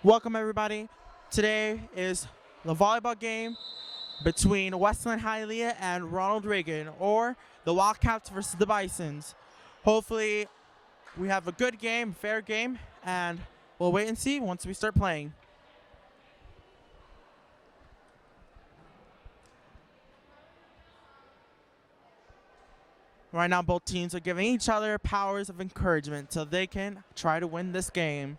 Welcome everybody. Today is the volleyball game between Westland Wildcat and Ronald Reagan, or the Wildcats versus the Bisons. Hopefully we have a good game, fair game, and we'll wait and see once we start playing. Right now both teams are giving each other powers of encouragement so they can try to win this game.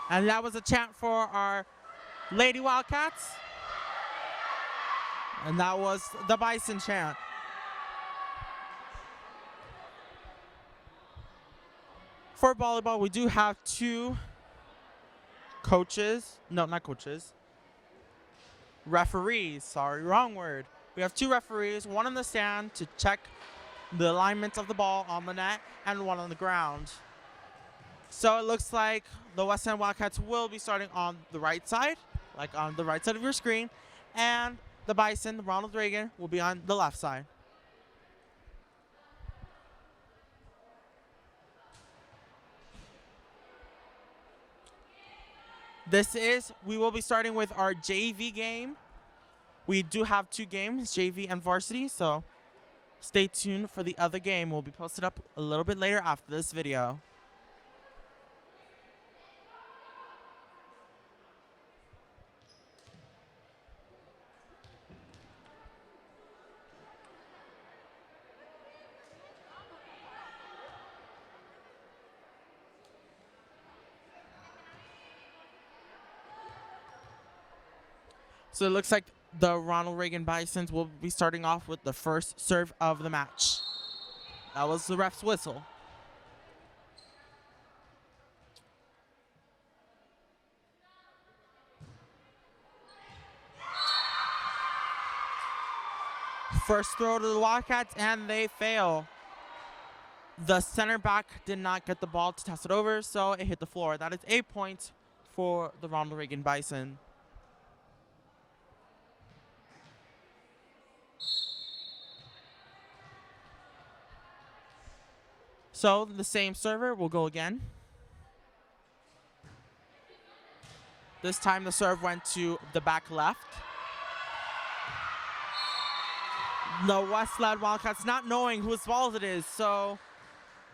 And that was a chant for our Lady Wildcats. And that was the Bison chant. For volleyball, we do have two coaches. No, not coaches. Referees. Sorry, wrong word. We have two referees, one on the stand to check the alignment of the ball on the net, and one on the ground. So it looks like the Westland Wildcats will be starting on the right side, like on the right side of your screen, and the Bison, Ronald Reagan, will be on the left side. We will be starting with our JV game. We do have two games, JV and varsity, so stay tuned for the other game. We'll be posted up a little bit later after this video. So it looks like the Ronald Reagan Bisons will be starting off with the first serve of the match. That was the ref's whistle. First throw to the Wildcats, and they fail. The center back did not get the ball to toss it over, so it hit the floor. That is 8 points for the Ronald Reagan Bison. So the same server will go again. This time the serve went to the back left. The Westland Wildcats not knowing whose ball it is, so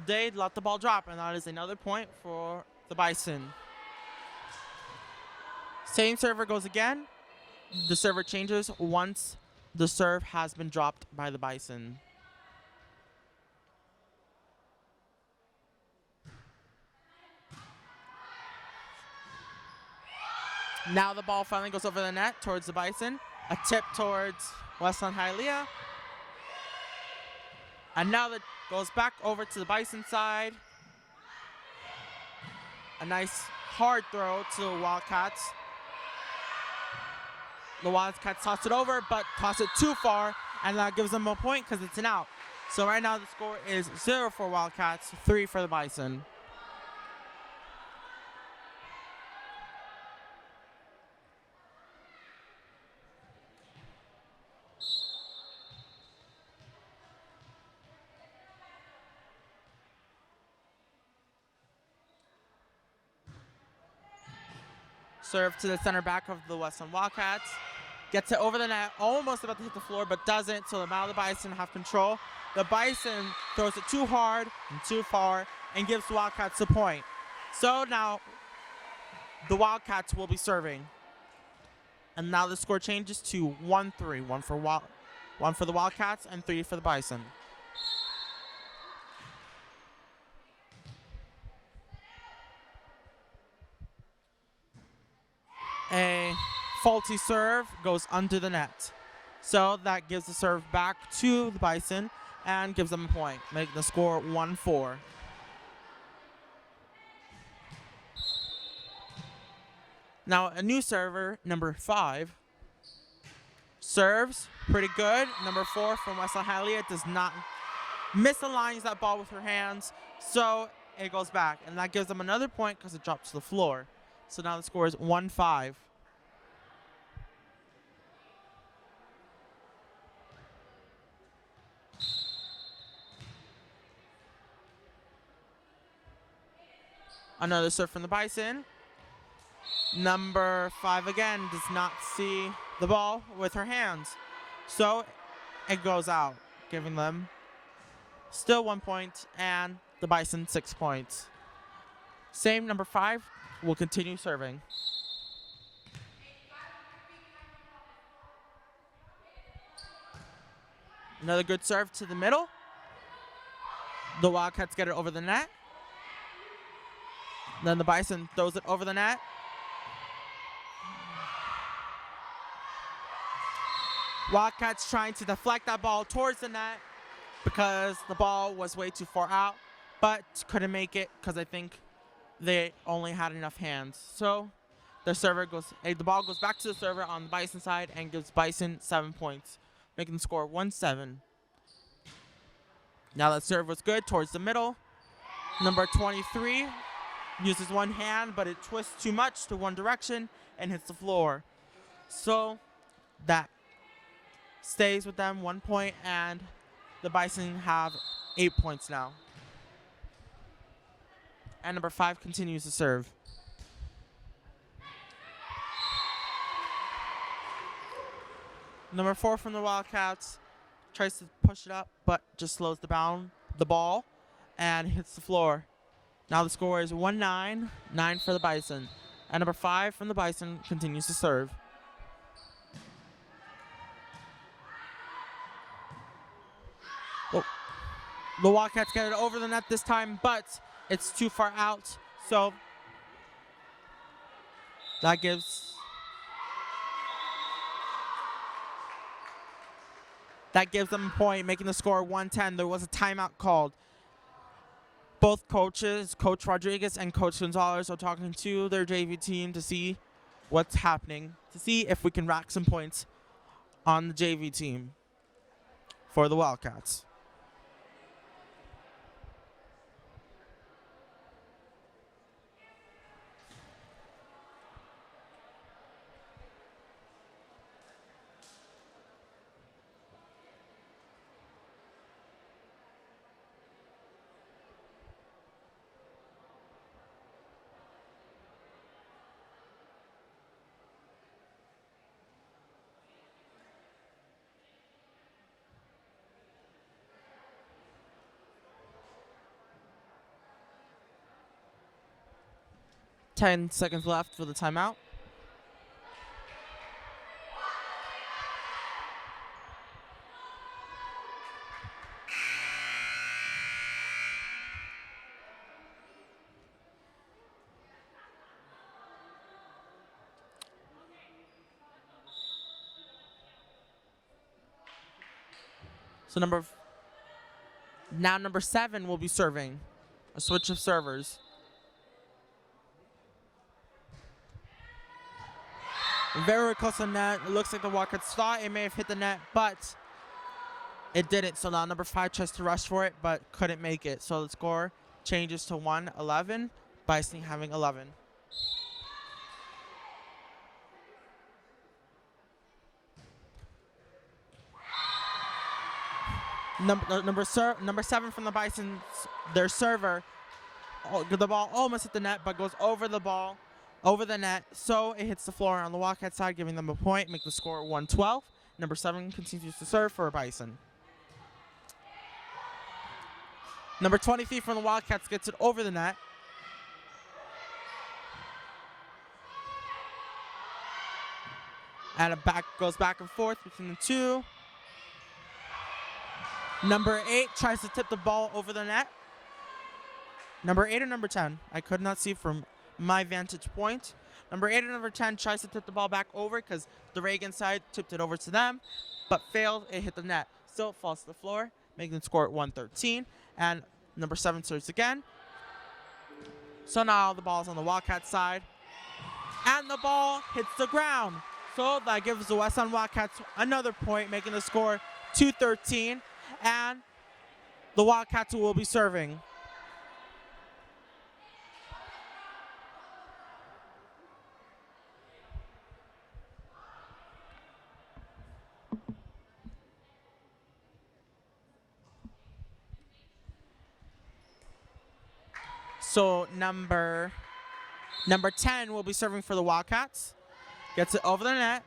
they let the ball drop, and that is another point for the Bison. Same server goes again. The server changes once the serve has been dropped by the Bison. Now the ball finally goes over the net towards the Bison. A tip towards Westland Wildcat. And now that goes back over to the Bison side. A nice hard throw to the Wildcats. The Wildcats toss it over, but toss it too far, and that gives them a point because it's an out. So right now the score is 0 for Wildcats, 3 for the Bison. Serve to the center back of the Westland Wildcats. Gets it over the net, almost about to hit the floor, but doesn't, so now the Bison have control. The Bison throws it too hard and too far and gives the Wildcats the point. So now the Wildcats will be serving. And now the score changes to 1-3. One for the Wildcats and 3 for the Bison. A faulty serve goes under the net. So that gives the serve back to the Bison and gives them a point, making the score 1-4. Now a new server, number 5, serves pretty good. Number 4 from Westland Wildcat does not misaligns that ball with her hands, so it goes back. And that gives them another point because it drops to the floor. So now the score is 1-5. Another serve from the Bison. Number 5 again does not see the ball with her hands. So it goes out, giving them still 1 point and the Bison 6 points. Same number 5 will continue serving. Another good serve to the middle. The Wildcats get it over the net. Then the Bison throws it over the net. Wildcats trying to deflect that ball towards the net because the ball was way too far out, but couldn't make it because I think they only had enough hands. So the ball goes back to the server on the Bison side and gives Bison 7 points, making the score 1-7. Now that serve was good towards the middle. Number 23 uses one hand, but it twists too much to one direction and hits the floor. So that stays with them 1 point, and the Bison have 8 points now. And number 5 continues to serve. Number 4 from the Wildcats tries to push it up, but just slows the ball and hits the floor. Now the score is 1-9, 9 for the Bison. And number 5 from the Bison continues to serve. Oh. The Wildcats get it over the net this time, but it's too far out. So that gives them a point, making the score 1-10. There was a timeout called. Both coaches, Coach Rodriguez and Coach Gonzalez, are talking to their JV team to see what's happening, to see if we can rack some points on the JV team for the Wildcats. Ten seconds left for the timeout. So number 7 will be serving. A switch of servers. Very close to the net. It looks like the Wildcats thought it may have hit the net, but it didn't. So now number 5 tries to rush for it, but couldn't make it. So the score changes to 1-11. Bison having 11. Number 7 from the Bison, their server, the ball almost hit the net, but goes over the net, so it hits the floor on the Wildcat side, giving them a point, make the score 1-12. Number 7 continues to serve for a Bison. Number 23 from the Wildcats gets it over the net. And it goes back and forth between the two. Number 8 tries to tip the ball over the net. Number 8 or number 10? I could not see from my vantage point. Number 8 and number 10 tries to tip the ball back over because the Reagan side tipped it over to them, but failed. It hit the net. So it falls to the floor, making the score at 1-13. And number 7 serves again. So now the ball's on the Wildcat side. And the ball hits the ground. So that gives the Westland Wildcats another point, making the score 2-13. And the Wildcats will be serving. So number 10 will be serving for the Wildcats. Gets it over the net.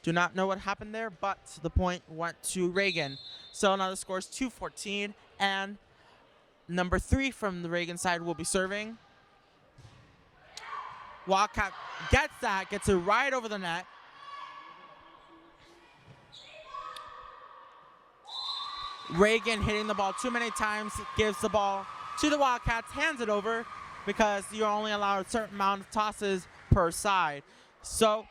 Do not know what happened there, but the point went to Reagan. So now the score is 2-14, and number 3 from the Reagan side will be serving. Wildcat gets it right over the net. Reagan hitting the ball too many times, gives the ball to the Wildcats, hands it over because you're only allowed a certain amount of tosses per side. So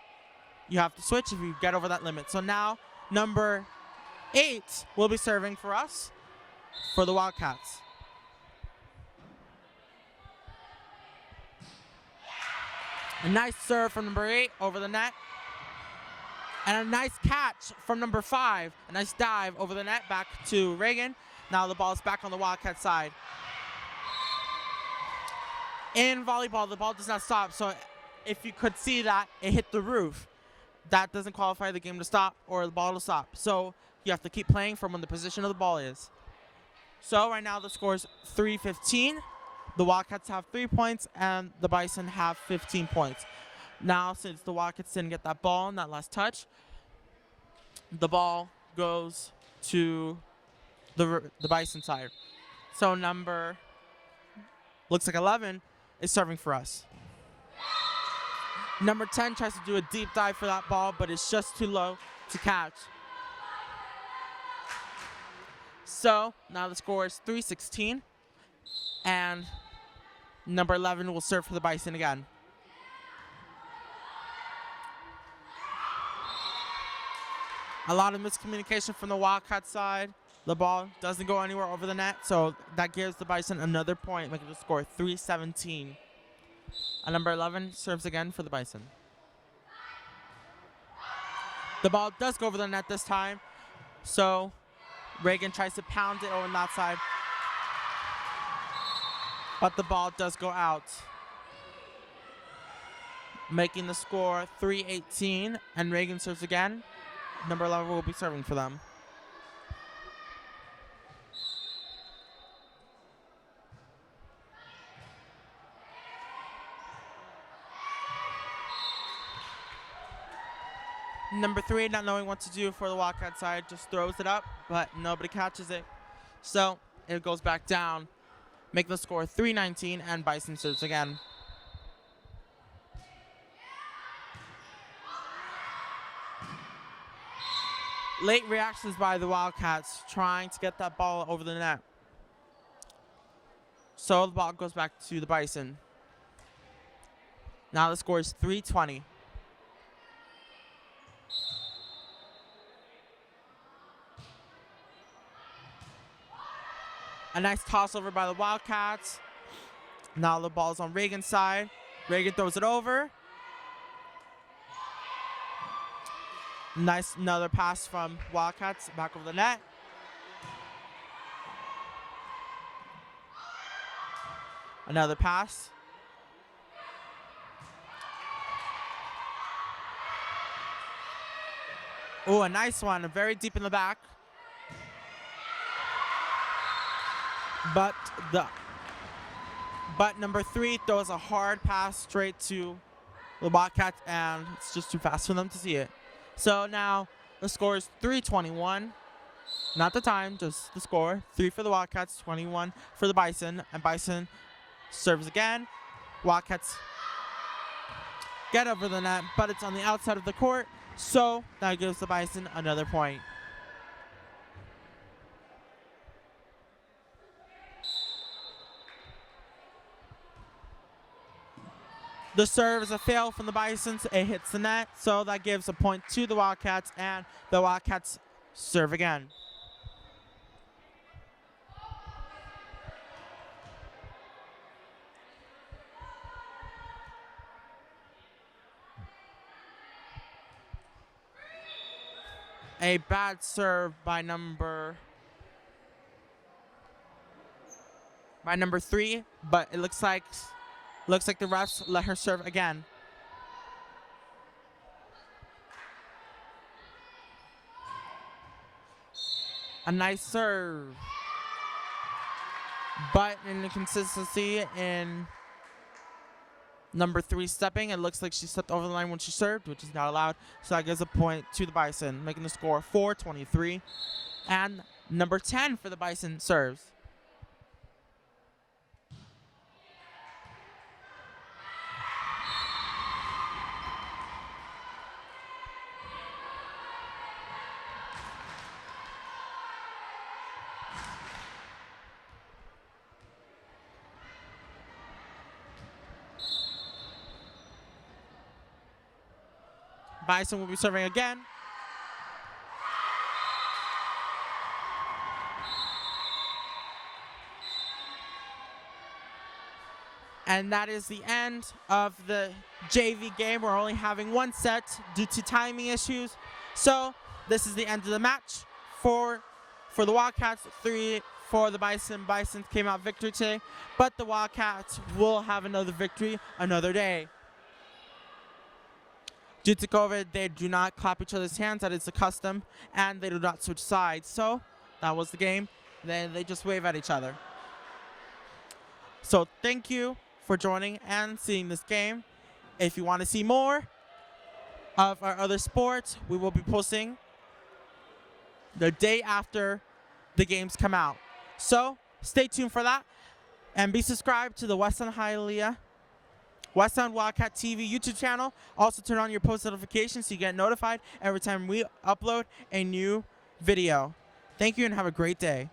you have to switch if you get over that limit. So now number 8 will be serving for us for the Wildcats. A nice serve from number 8 over the net. And a nice catch from number 5. A nice dive over the net back to Reagan. Now the ball is back on the Wildcat side. In volleyball, the ball does not stop. So if you could see that, it hit the roof. That doesn't qualify the game to stop or the ball to stop. So you have to keep playing from when the position of the ball is. So right now the score is 3-15. The Wildcats have 3 points and the Bison have 15 points. Now, since the Wildcats didn't get that ball in that last touch, the ball goes to the Bison side. So looks like 11 is serving for us. Number 10 tries to do a deep dive for that ball, but it's just too low to catch. So now the score is 3-16, and number 11 will serve for the Bison again. A lot of miscommunication from the Wildcat side. The ball doesn't go anywhere over the net, so that gives the Bison another point, making the score 3-17. And number 11 serves again for the Bison. The ball does go over the net this time, so Reagan tries to pound it over on that side, but the ball does go out, making the score 3-18, and Reagan serves again. Number 11 will be serving for them. Number 3, not knowing what to do for the Wildcat side, just throws it up, but nobody catches it. So it goes back down, making the score 3-19, and Bison serves again. Late reactions by the Wildcats trying to get that ball over the net. So the ball goes back to the Bison. Now the score is 3-20. A nice toss over by the Wildcats. Now the ball's on Reagan's side. Reagan throws it over. Nice, another pass from Wildcats back over the net. Another pass. Oh, a nice one, very deep in the back. But number 3 throws a hard pass straight to the Wildcats, and it's just too fast for them to see it. So now the score is 3-21. Not the time, just the score. 3 for the Wildcats, 21 for the Bison, and Bison serves again. Wildcats get over the net, but it's on the outside of the court, so that gives the Bison another point. The serve is a fail from the Bisons. It hits the net, so that gives a point to the Wildcats, and the Wildcats serve again. A bad serve by number 3, but it looks like the refs let her serve again. A nice serve, but an inconsistency in number 3 stepping. It looks like she stepped over the line when she served, which is not allowed. So that gives a point to the Bison, making the score 4-23. And number 10 for the Bison serves. Bison will be serving again. And that is the end of the JV game. We're only having one set due to timing issues. So this is the end of the match. 4 for the Wildcats, 3 for the Bison. Bisons came out victory today, but the Wildcats will have another victory another day. Due to COVID, they do not clap each other's hands. That is the custom, and they do not switch sides. So that was the game. Then they just wave at each other. So thank you for joining and seeing this game. If you want to see more of our other sports, we will be posting the day after the games come out. So stay tuned for that, and be subscribed to the Westland Wildcat TV YouTube channel. Also turn on your post notifications so you get notified every time we upload a new video. Thank you and have a great day.